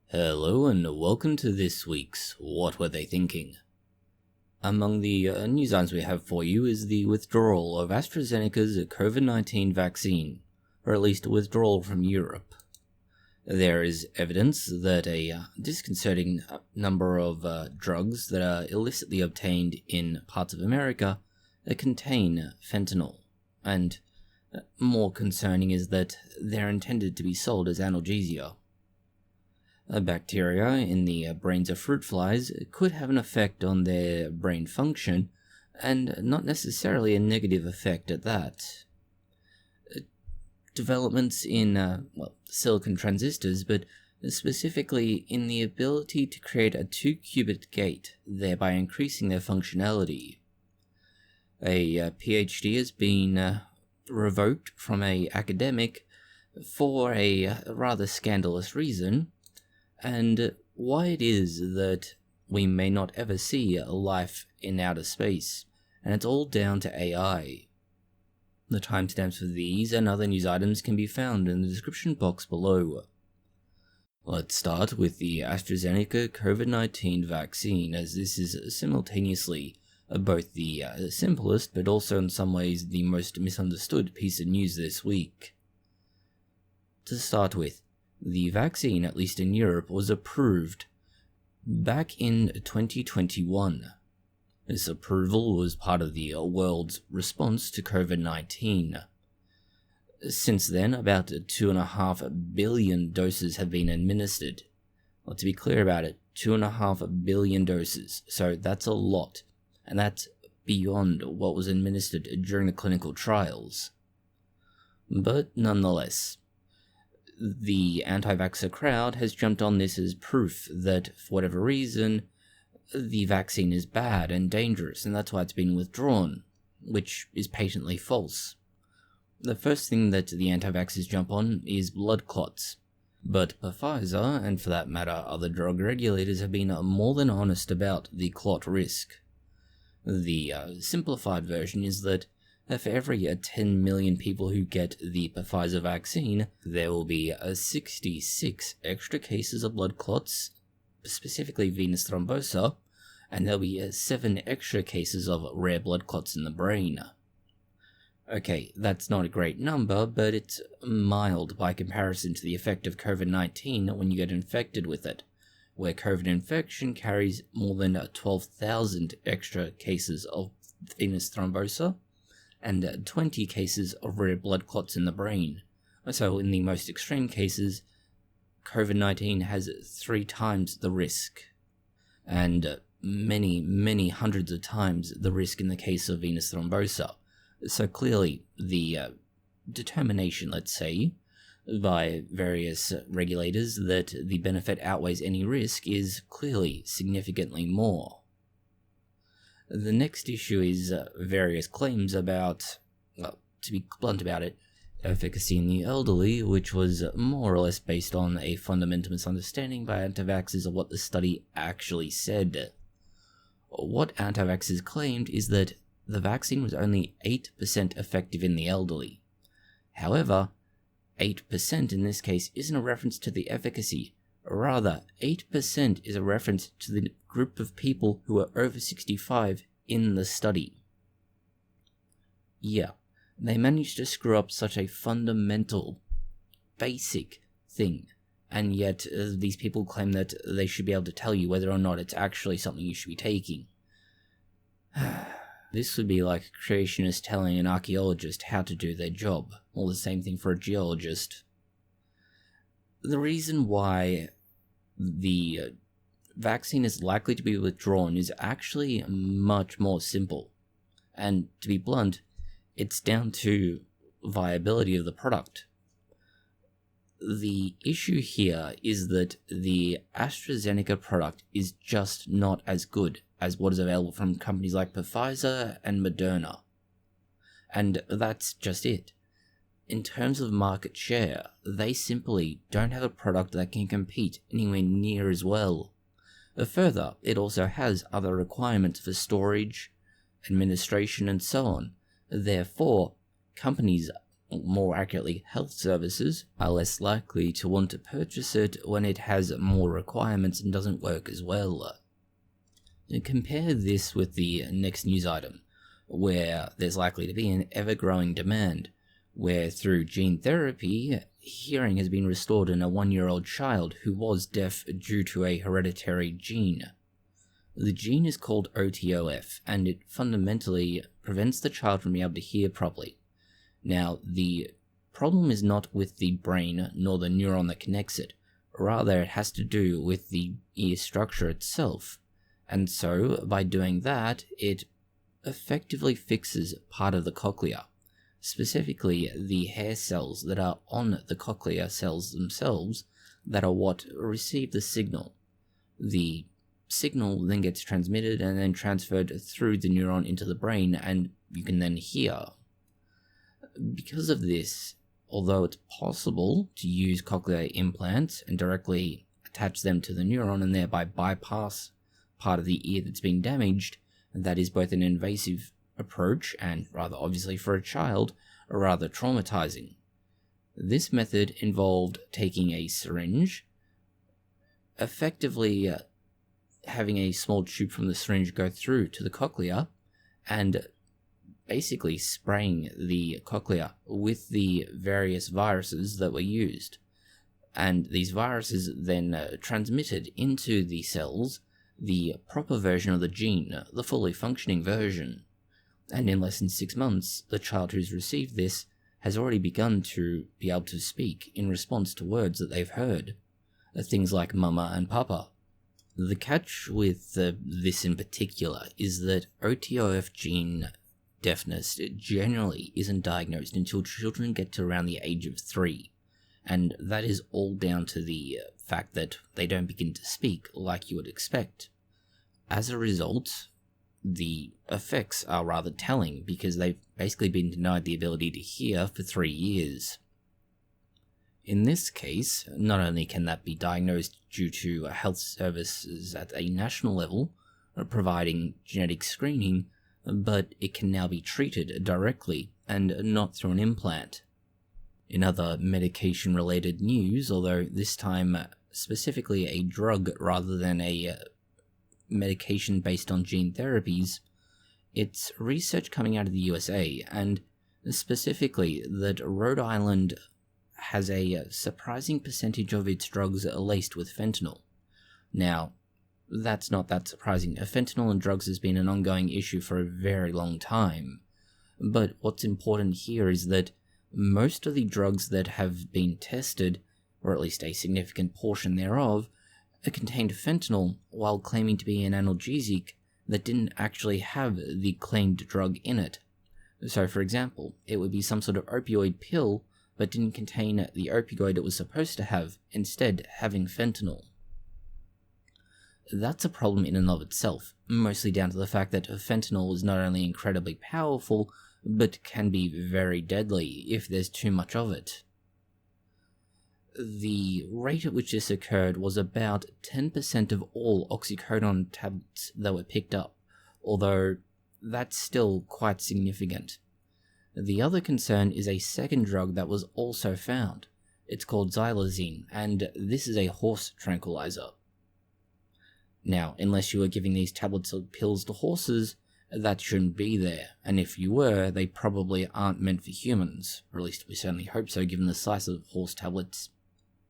Hello and welcome to this week's What Were They Thinking? Among the news items we have for you is the withdrawal of AstraZeneca's COVID-19 vaccine, or at least withdrawal from Europe. There is evidence that a disconcerting number of drugs that are illicitly obtained in parts of America contain fentanyl, and more concerning is that they're intended to be sold as analgesia. Bacteria in the brains of fruit flies could have an effect on their brain function, and not necessarily a negative effect at that. Developments in, silicon transistors, but specifically in the ability to create a 2-qubit gate, thereby increasing their functionality. A PhD has been revoked from an academic for a rather scandalous reason, and why it is that we may not ever see life in outer space, and it's all down to AI. The timestamps for these and other news items can be found in the description box below. Let's start with the AstraZeneca COVID-19 vaccine, as this is simultaneously both the simplest but also in some ways the most misunderstood piece of news this week. To start with, the vaccine, at least in Europe, was approved back in 2021. This approval was part of the world's response to COVID-19. Since then, about 2.5 billion doses have been administered. Well, to be clear about it, 2.5 billion doses, so that's a lot, and that's beyond what was administered during the clinical trials. But nonetheless, the antivaxxer crowd has jumped on this as proof that, for whatever reason, the vaccine is bad and dangerous, and that's why it's been withdrawn, which is patently false. The first thing that the anti-vaxxers jump on is blood clots, but Pfizer, and for that matter other drug regulators, have been more than honest about the clot risk. The simplified version is that for every 10 million people who get the Pfizer vaccine, there will be 66 extra cases of blood clots, specifically venous thrombosis, and there'll be 7 extra cases of rare blood clots in the brain. Okay, that's not a great number, but it's mild by comparison to the effect of COVID-19 when you get infected with it, where COVID infection carries more than 12,000 extra cases of venous thrombosis and 20 cases of rare blood clots in the brain. So in the most extreme cases, COVID-19 has 3 times the risk, and many hundreds of times the risk in the case of venous thrombosis. So clearly the determination, let's say, by various regulators that the benefit outweighs any risk is clearly significantly more. The next issue is various claims about, to be blunt about it, efficacy in the elderly, which was more or less based on a fundamental misunderstanding by anti-vaxxers of what the study actually said. What anti-vaxxers claimed is that the vaccine was only 8% effective in the elderly. However, 8% in this case isn't a reference to the efficacy. Rather, 8% is a reference to the group of people who are over 65 in the study. Yeah, they managed to screw up such a fundamental, basic thing, and yet these people claim that they should be able to tell you whether or not it's actually something you should be taking. This would be like a creationist telling an archaeologist how to do their job, or the same thing for a geologist. The reason why the vaccine is likely to be withdrawn is actually much more simple, and to be blunt, it's down to viability of the product. The issue here is that the AstraZeneca product is just not as good as what is available from companies like Pfizer and Moderna. And that's just it. In terms of market share, they simply don't have a product that can compete anywhere near as well. Further, it also has other requirements for storage, administration, and so on. Therefore, companies more accurately health services, are less likely to want to purchase it when it has more requirements and doesn't work as well. Compare this with the next news item, where there's likely to be an ever-growing demand, where through gene therapy, hearing has been restored in a 1-year-old child who was deaf due to a hereditary gene. The gene is called OTOF, and it fundamentally prevents the child from being able to hear properly. Now, the problem is not with the brain nor the neuron that connects it, rather it has to do with the ear structure itself. And so, by doing that, it effectively fixes part of the cochlea, specifically the hair cells that are on the cochlea cells themselves that are what receive the signal. The signal then gets transmitted and then transferred through the neuron into the brain, and you can then hear. Because of this, although it's possible to use cochlear implants and directly attach them to the neuron and thereby bypass part of the ear that's been damaged, that is both an invasive approach and, rather obviously for a child, rather traumatizing. This method involved taking a syringe, effectively having a small tube from the syringe go through to the cochlea, and basically spraying the cochlea with the various viruses that were used. And these viruses then transmitted into the cells the proper version of the gene, the fully functioning version. And in less than 6 months, the child who's received this has already begun to be able to speak in response to words that they've heard, things like mama and papa. The catch with this in particular is that OTOF gene deafness generally isn't diagnosed until children get to around the age of 3, and that is all down to the fact that they don't begin to speak like you would expect. As a result, the effects are rather telling because they've basically been denied the ability to hear for 3 years. In this case, not only can that be diagnosed due to health services at a national level providing genetic screening, but it can now be treated directly and not through an implant. In other medication-related news, although this time specifically a drug rather than a medication based on gene therapies, it's research coming out of the USA, and specifically that Rhode Island has a surprising percentage of its drugs laced with fentanyl. Now, that's not that surprising. Fentanyl and drugs has been an ongoing issue for a very long time, but what's important here is that most of the drugs that have been tested, or at least a significant portion thereof, contained fentanyl while claiming to be an analgesic that didn't actually have the claimed drug in it. So, for example, it would be some sort of opioid pill but didn't contain the opioid it was supposed to have, instead having fentanyl. That's a problem in and of itself, mostly down to the fact that fentanyl is not only incredibly powerful, but can be very deadly if there's too much of it. The rate at which this occurred was about 10% of all oxycodone tablets that were picked up, although that's still quite significant. The other concern is a second drug that was also found. It's called xylazine, and this is a horse tranquilizer. Now, unless you were giving these tablets or pills to horses, that shouldn't be there, and if you were, they probably aren't meant for humans, or at least we certainly hope so given the size of horse tablets.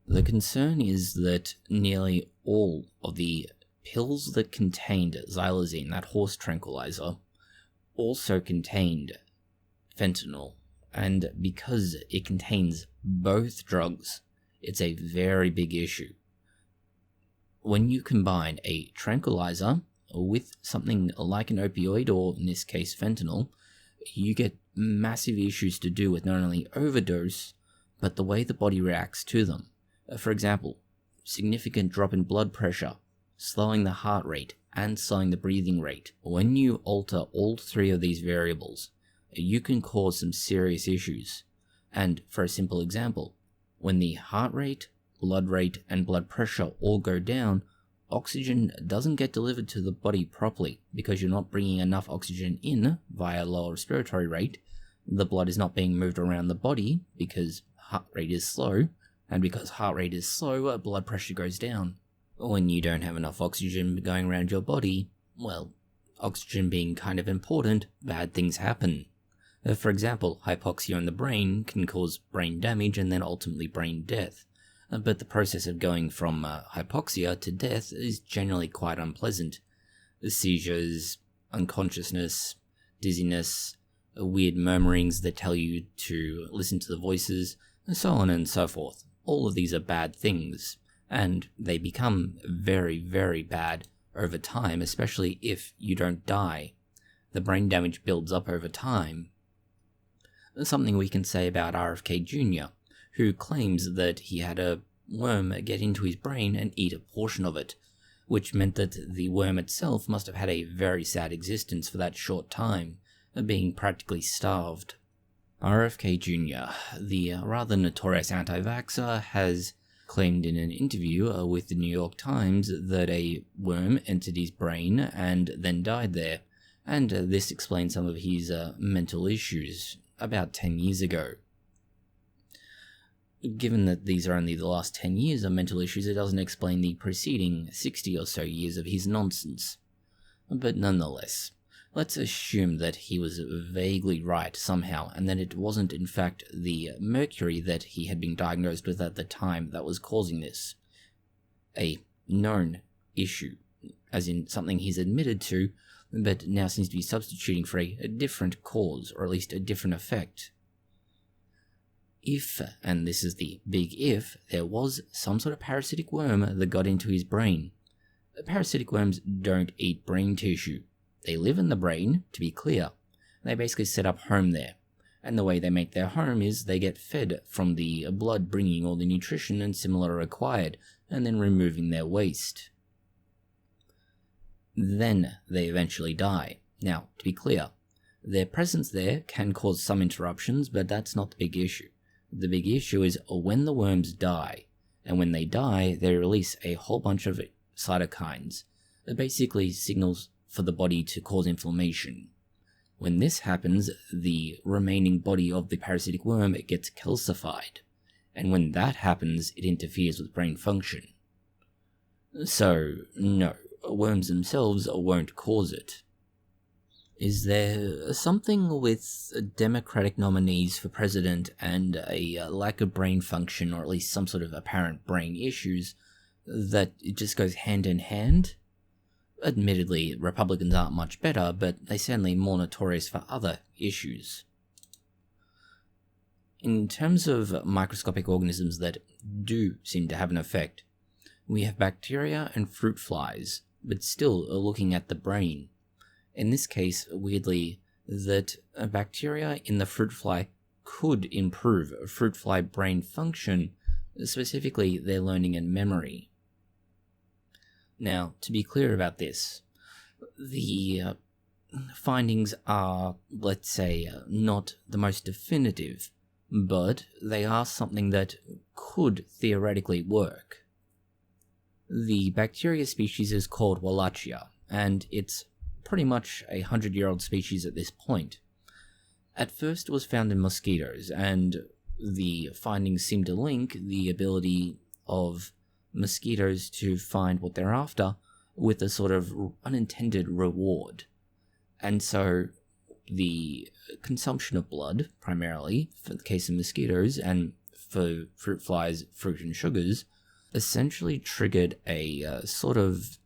The concern is that nearly all of the pills that contained xylazine, that horse tranquilizer, also contained fentanyl, and because it contains both drugs, it's a very big issue. When you combine a tranquilizer with something like an opioid, or in this case fentanyl, you get massive issues to do with not only overdose, but the way the body reacts to them. For example, significant drop in blood pressure, slowing the heart rate, and slowing the breathing rate. When you alter all three of these variables, you can cause some serious issues. And for a simple example, when the heart rate, blood rate, and blood pressure all go down, oxygen doesn't get delivered to the body properly because you're not bringing enough oxygen in via lower respiratory rate, The blood is not being moved around the body because heart rate is slow, and because heart rate is slow, blood pressure goes down. When you don't have enough oxygen going around your body, well, oxygen being kind of important, bad things happen. For example, hypoxia in the brain can cause brain damage and then ultimately brain death. But the process of going from hypoxia to death is generally quite unpleasant. Seizures, unconsciousness, dizziness, weird murmurings that tell you to listen to the voices, and so on and so forth. All of these are bad things, and they become very, very bad over time, especially if you don't die. The brain damage builds up over time. Something we can say about RFK Jr., who claims that he had a worm get into his brain and eat a portion of it, which meant that the worm itself must have had a very sad existence for that short time, being practically starved. RFK Jr., the rather notorious anti-vaxxer, has claimed in an interview with the New York Times that a worm entered his brain and then died there, and this explains some of his mental issues about 10 years ago. Given that these are only the last 10 years of mental issues, it doesn't explain the preceding 60 or so years of his nonsense. But nonetheless, let's assume that he was vaguely right somehow, and that it wasn't in fact the mercury that he had been diagnosed with at the time that was causing this. A known issue, as in something he's admitted to, but now seems to be substituting for a different cause, or at least a different effect. If, and this is the big if, there was some sort of parasitic worm that got into his brain. Parasitic worms don't eat brain tissue. They live in the brain, to be clear. They basically set up home there. And the way they make their home is they get fed from the blood bringing all the nutrition and similar required, and then removing their waste. Then they eventually die. Now, to be clear, their presence there can cause some interruptions, but that's not the big issue. The big issue is when the worms die, and when they die, they release a whole bunch of cytokines, basically signals for the body to cause inflammation. When this happens, the remaining body of the parasitic worm gets calcified, and when that happens, it interferes with brain function. So, no, worms themselves won't cause it. Is there something with Democratic nominees for president and a lack of brain function, or at least some sort of apparent brain issues, that it just goes hand in hand? Admittedly, Republicans aren't much better, but they're certainly more notorious for other issues. In terms of microscopic organisms that do seem to have an effect, we have bacteria and fruit flies, but still looking at the brain. In this case, weirdly, that bacteria in the fruit fly could improve fruit fly brain function, specifically their learning and memory. Now, to be clear about this, the findings are, let's say, not the most definitive, but they are something that could theoretically work. The bacteria species is called Wallachia, and it's pretty much a 100-year-old species at this point. At first it was found in mosquitoes, and the findings seem to link the ability of mosquitoes to find what they're after with a sort of unintended reward. And so the consumption of blood, primarily, for the case of mosquitoes, and for fruit flies, fruit and sugars, essentially triggered a sort of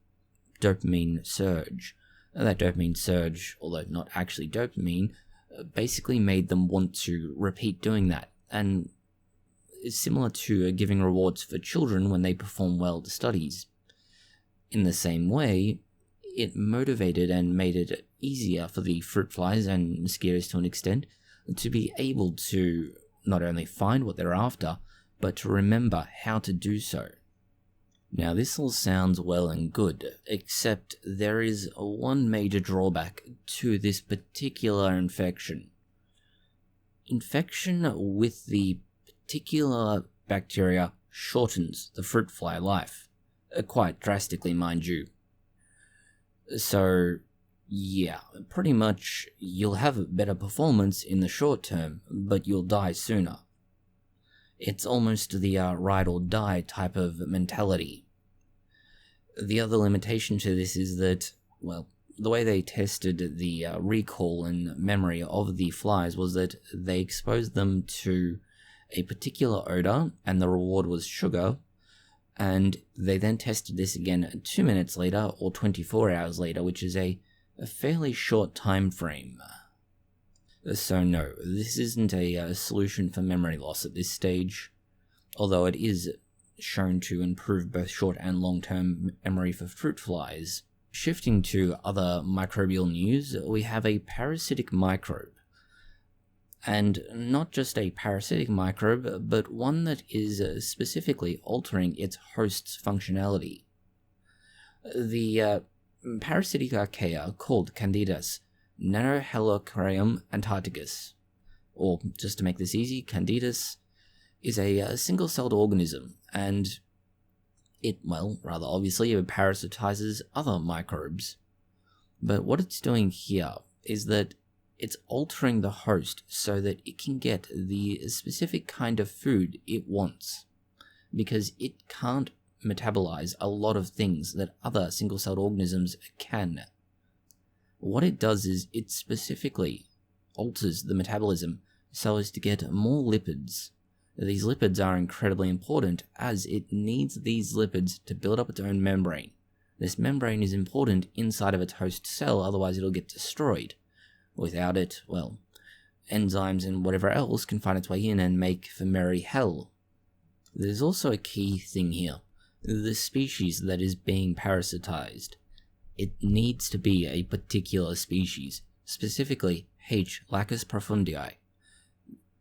dopamine surge. That dopamine surge, although not actually dopamine, basically made them want to repeat doing that. And it's similar to giving rewards for children when they perform well at studies. In the same way, it motivated and made it easier for the fruit flies and mosquitoes to an extent to be able to not only find what they're after, but to remember how to do so. Now, this all sounds well and good, except there is one major drawback to this particular infection. Infection with the particular bacteria shortens the fruit fly life, quite drastically, mind you. So, Yeah, pretty much you'll have better performance in the short term, but you'll die sooner. It's almost the ride or die type of mentality. The other limitation to this is that, well, the way they tested the recall and memory of the flies was that they exposed them to a particular odor, and the reward was sugar, and they then tested this again 2 minutes later or 24 hours later, which is a fairly short time frame. So no, this isn't a solution for memory loss at this stage, although it is shown to improve both short and long-term memory for fruit flies. Shifting to other microbial news, we have a parasitic microbe. And not just a parasitic microbe, but one that is specifically altering its host's functionality. The parasitic archaea called Candida's Nanohelicarium antarcticus, or just to make this easy, Candida's is a single-celled organism, and it, well, rather obviously, it parasitizes other microbes. But what it's doing here is that it's altering the host so that it can get the specific kind of food it wants, because it can't metabolize a lot of things that other single-celled organisms can. What it does is it specifically alters the metabolism so as to get more lipids. These lipids are incredibly important as it needs these lipids to build up its own membrane. This membrane is important inside of its host cell, otherwise it'll get destroyed. Without it, well, enzymes and whatever else can find its way in and make for merry hell. There's also a key thing here. The species that is being parasitized. It needs to be a particular species, specifically H. lacus profundii.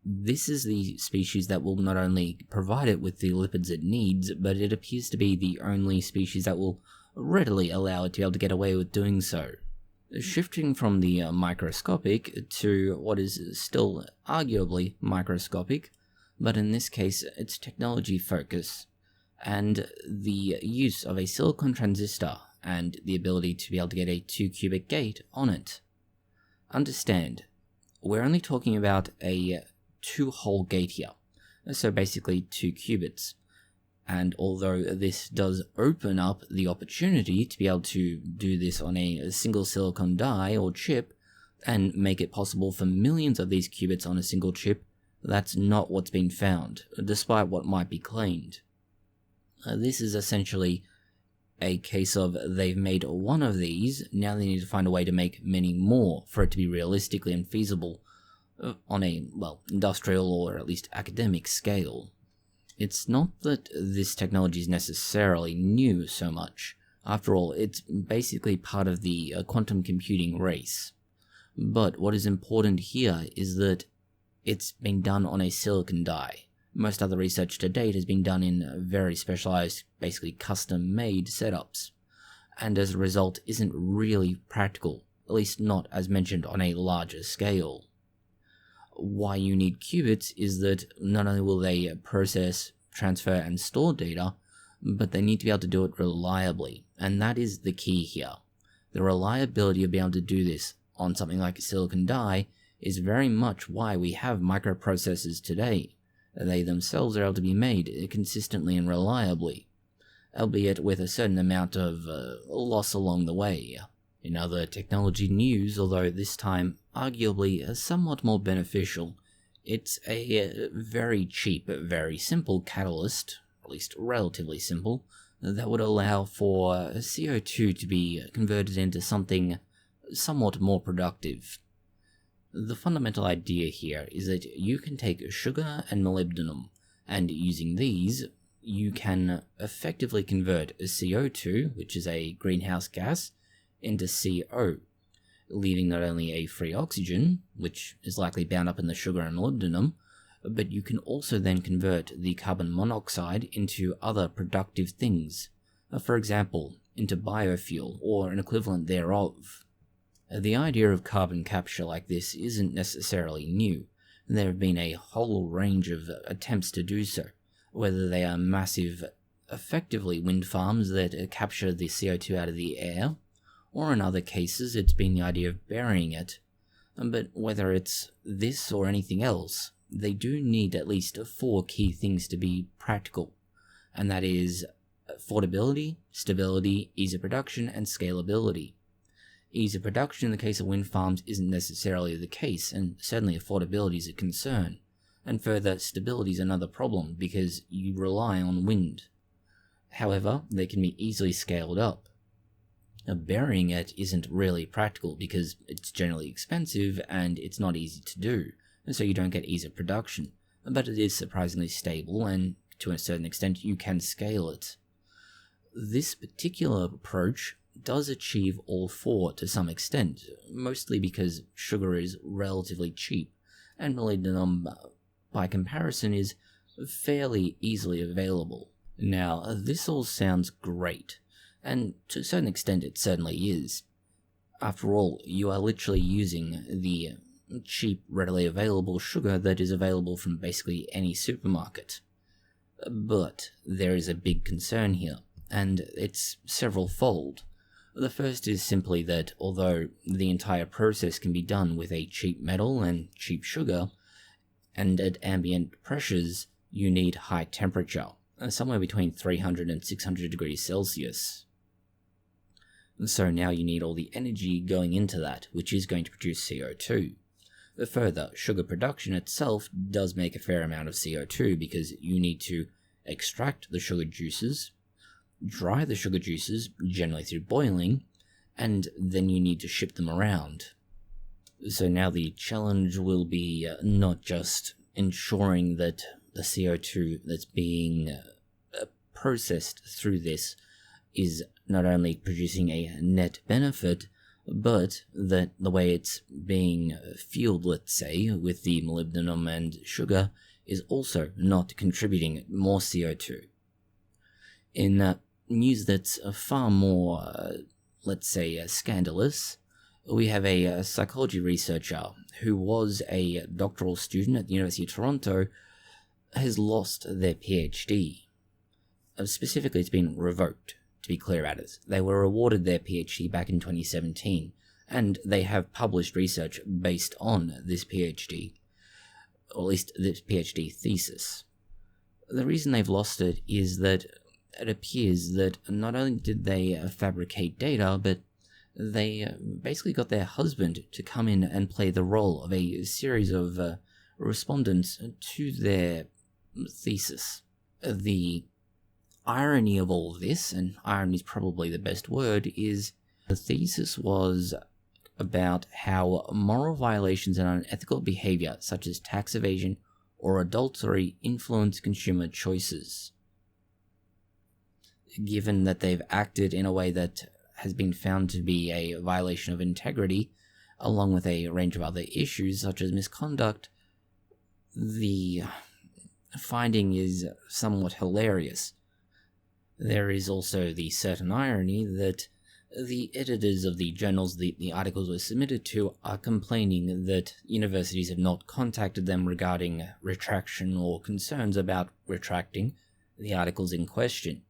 This is the species that will not only provide it with the lipids it needs, but it appears to be the only species that will readily allow it to be able to get away with doing so. Shifting from the microscopic to what is still arguably microscopic, but in this case it's technology focus, and the use of a silicon transistor and the ability to be able to get a 2-qubit gate on it. Understand, we're only talking about a 2-hole gate here, so basically 2 qubits. And although this does open up the opportunity to be able to do this on a single silicon die or chip and make it possible for millions of these qubits on a single chip, that's not what's been found, despite what might be claimed. This is essentially a case of they've made one of these, now they need to find a way to make many more for it to be realistically and feasible on a, well, industrial or at least academic scale. It's not that this technology is necessarily new so much. After all, it's basically part of the quantum computing race. But what is important here is that it's been done on a silicon die. Most other research to date has been done in very specialized, basically custom-made setups, and as a result isn't really practical, at least not as mentioned on a larger scale. Why you need qubits is that not only will they process, transfer, and store data, but they need to be able to do it reliably, and that is the key here. The reliability of being able to do this on something like a silicon die is very much why we have microprocessors today. They themselves are able to be made consistently and reliably, albeit with a certain amount of loss along the way. In other technology news, although this time arguably somewhat more beneficial, it's a very cheap, very simple catalyst, at least relatively simple, that would allow for CO2 to be converted into something somewhat more productive. The fundamental idea here is that you can take sugar and molybdenum, and using these, you can effectively convert CO2, which is a greenhouse gas, into CO, leaving not only a free oxygen, which is likely bound up in the sugar and molybdenum, but you can also then convert the carbon monoxide into other productive things, for example, into biofuel or an equivalent thereof. The idea of carbon capture like this isn't necessarily new. There have been a whole range of attempts to do so, whether they are massive, effectively wind farms that capture the CO2 out of the air, or in other cases it's been the idea of burying it. But whether it's this or anything else, they do need at least 4 key things to be practical, and that is affordability, stability, ease of production, and scalability. Ease of production in the case of wind farms isn't necessarily the case, and certainly affordability is a concern. And further, stability is another problem because you rely on wind. However, they can be easily scaled up. Burying it isn't really practical because it's generally expensive and it's not easy to do, and so you don't get ease of production, but it is surprisingly stable and to a certain extent you can scale it. This particular approach does achieve all 4 to some extent, mostly because sugar is relatively cheap, and molybdenum, by comparison, is fairly easily available. Now, this all sounds great, and to a certain extent it certainly is. After all, you are literally using the cheap, readily available sugar that is available from basically any supermarket. But there is a big concern here, and it's several-fold. The first is simply that although the entire process can be done with a cheap metal and cheap sugar, and at ambient pressures, you need high temperature, somewhere between 300 and 600 degrees Celsius. So now you need all the energy going into that, which is going to produce CO2. Further, sugar production itself does make a fair amount of CO2 because you need to extract the sugar juices, dry the sugar juices, generally through boiling, and then you need to ship them around. So now the challenge will be not just ensuring that the CO2 that's being processed through this is not only producing a net benefit, but that the way it's being fueled, let's say, with the molybdenum and sugar, is also not contributing more CO2. In news that's far more, let's say, scandalous, we have a psychology researcher who was a doctoral student at the University of Toronto has lost their PhD. Specifically, it's been revoked, to be clear about it. They were awarded their PhD back in 2017, and they have published research based on this PhD, or at least this PhD thesis. The reason they've lost it is that it appears that not only did they fabricate data, but they basically got their husband to come in and play the role of a series of respondents to their thesis. The irony of all this, and irony is probably the best word, is the thesis was about how moral violations and unethical behavior such as tax evasion or adultery influence consumer choices. Given that they've acted in a way that has been found to be a violation of integrity, along with a range of other issues such as misconduct, the finding is somewhat hilarious. There is also the certain irony that the editors of the journals the articles were submitted to are complaining that universities have not contacted them regarding retraction or concerns about retracting the articles in question.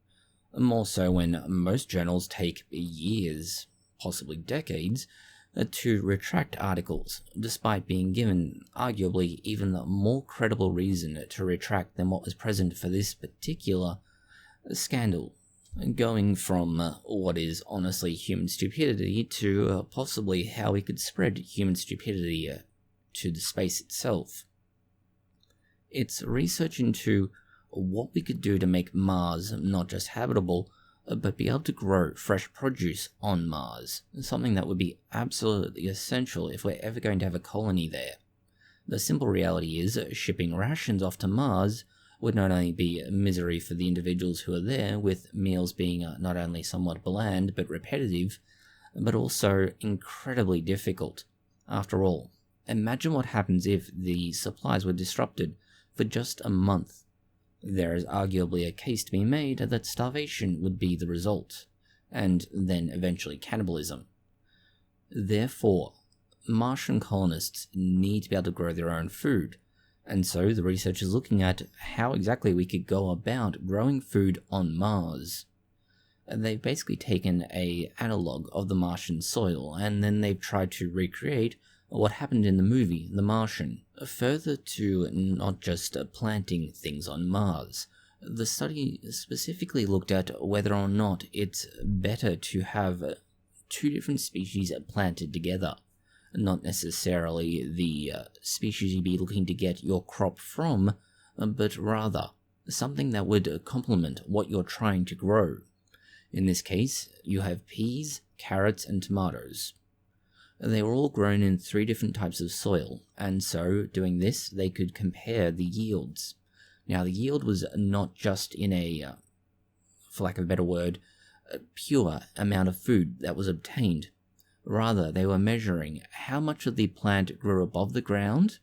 More so when most journals take years, possibly decades, to retract articles, despite being given arguably even more credible reason to retract than what was present for this particular scandal, going from what is honestly human stupidity to possibly how we could spread human stupidity to the space itself. It's research into what we could do to make Mars not just habitable, but be able to grow fresh produce on Mars, something that would be absolutely essential if we're ever going to have a colony there. The simple reality is shipping rations off to Mars would not only be misery for the individuals who are there, with meals being not only somewhat bland but repetitive, but also incredibly difficult. After all, imagine what happens if the supplies were disrupted for just a month. There is arguably a case to be made that starvation would be the result, and then eventually cannibalism. Therefore, Martian colonists need to be able to grow their own food, and so the research is looking at how exactly we could go about growing food on Mars. They've basically taken an analogue of the Martian soil, and then they've tried to recreate what happened in the movie The Martian. Further to not just planting things on Mars, the study specifically looked at whether or not it's better to have two different species planted together. Not necessarily the species you'd be looking to get your crop from, but rather something that would complement what you're trying to grow. In this case, you have peas, carrots, and tomatoes. They were all grown in 3 different types of soil, and so, doing this, they could compare the yields. Now, the yield was not just in a, for lack of a better word, a pure amount of food that was obtained. Rather, they were measuring how much of the plant grew above the ground,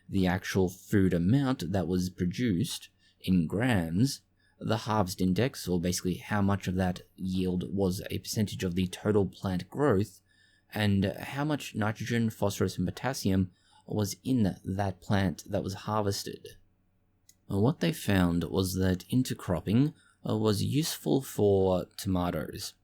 the actual food amount that was produced in grams, the harvest index, or basically how much of that yield was a percentage of the total plant growth, and how much nitrogen, phosphorus, and potassium was in that plant that was harvested. What they found was that intercropping was useful for tomatoes,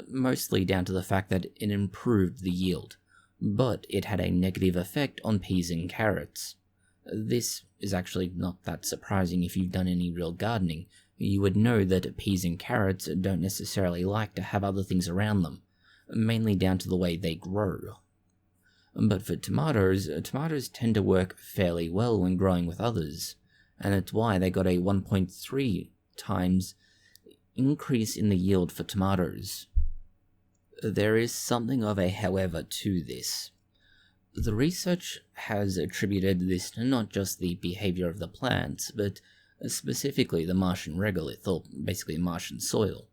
mostly down to the fact that it improved the yield, but it had a negative effect on peas and carrots. This is actually not that surprising if you've done any real gardening. You would know that peas and carrots don't necessarily like to have other things around them, mainly down to the way they grow. But for tomatoes tend to work fairly well when growing with others, and it's why they got a 1.3 times increase in the yield for tomatoes. There is something of a however to this. The research has attributed this to not just the behavior of the plants, but specifically the Martian regolith, or basically Martian soil.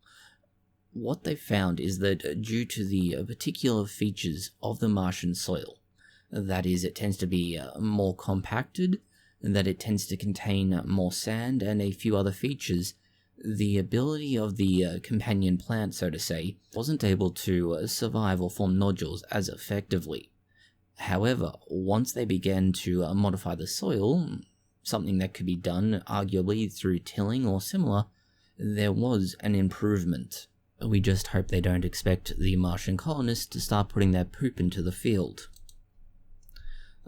What they found is that due to the particular features of the Martian soil, that is, it tends to be more compacted, and that it tends to contain more sand and a few other features, the ability of the companion plant, so to say, wasn't able to survive or form nodules as effectively. However, once they began to modify the soil, something that could be done arguably through tilling or similar, there was an improvement. We just hope they don't expect the Martian colonists to start putting their poop into the field.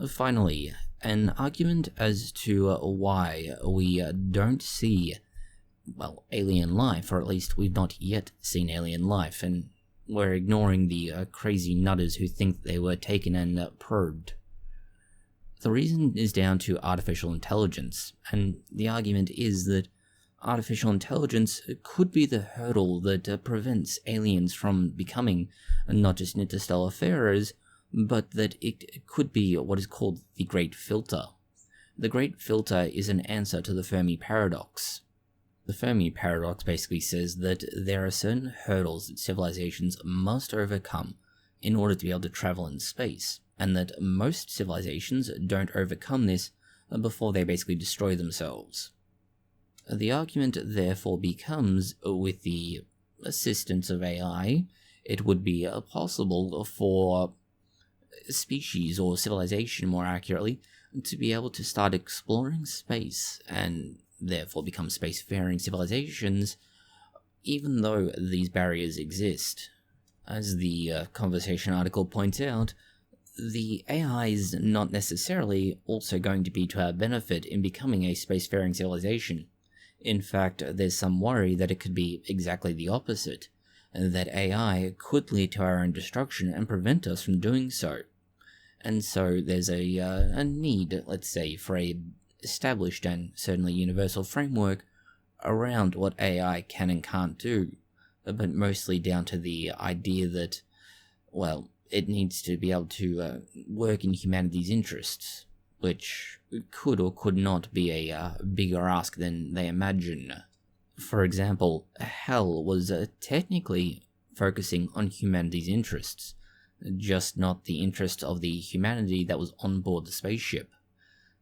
Finally, an argument as to why we don't see, alien life, or at least we've not yet seen alien life, and we're ignoring the crazy nutters who think they were taken and probed. The reason is down to artificial intelligence, and the argument is that artificial intelligence could be the hurdle that prevents aliens from becoming not just interstellar farers, but that it could be what is called the Great Filter. The Great Filter is an answer to the Fermi paradox. The Fermi paradox basically says that there are certain hurdles that civilizations must overcome in order to be able to travel in space, and that most civilizations don't overcome this before they basically destroy themselves. The argument therefore becomes, with the assistance of AI, it would be possible for species, or civilization more accurately, to be able to start exploring space and therefore become spacefaring civilizations, even though these barriers exist. As the conversation article points out, the AI is not necessarily also going to be to our benefit in becoming a spacefaring civilization. In fact, there's some worry that it could be exactly the opposite, that AI could lead to our own destruction and prevent us from doing so. And so there's a need, let's say, for a established and certainly universal framework around what AI can and can't do, but mostly down to the idea that, it needs to be able to work in humanity's interests, which could or could not be a bigger ask than they imagine. For example, HAL was technically focusing on humanity's interests, just not the interest of the humanity that was on board the spaceship.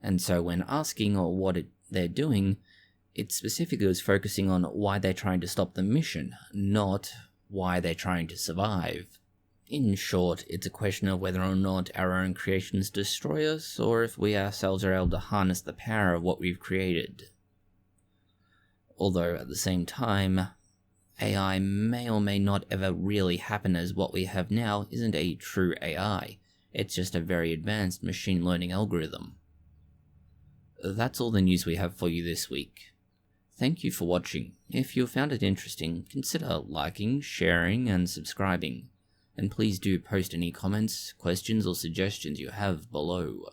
And so when asking what they're doing, it specifically was focusing on why they're trying to stop the mission, not why they're trying to survive. In short, it's a question of whether or not our own creations destroy us, or if we ourselves are able to harness the power of what we've created. Although at the same time, AI may or may not ever really happen, as what we have now isn't a true AI, it's just a very advanced machine learning algorithm. That's all the news we have for you this week. Thank you for watching. If you found it interesting, consider liking, sharing, and subscribing. And please do post any comments, questions, or suggestions you have below.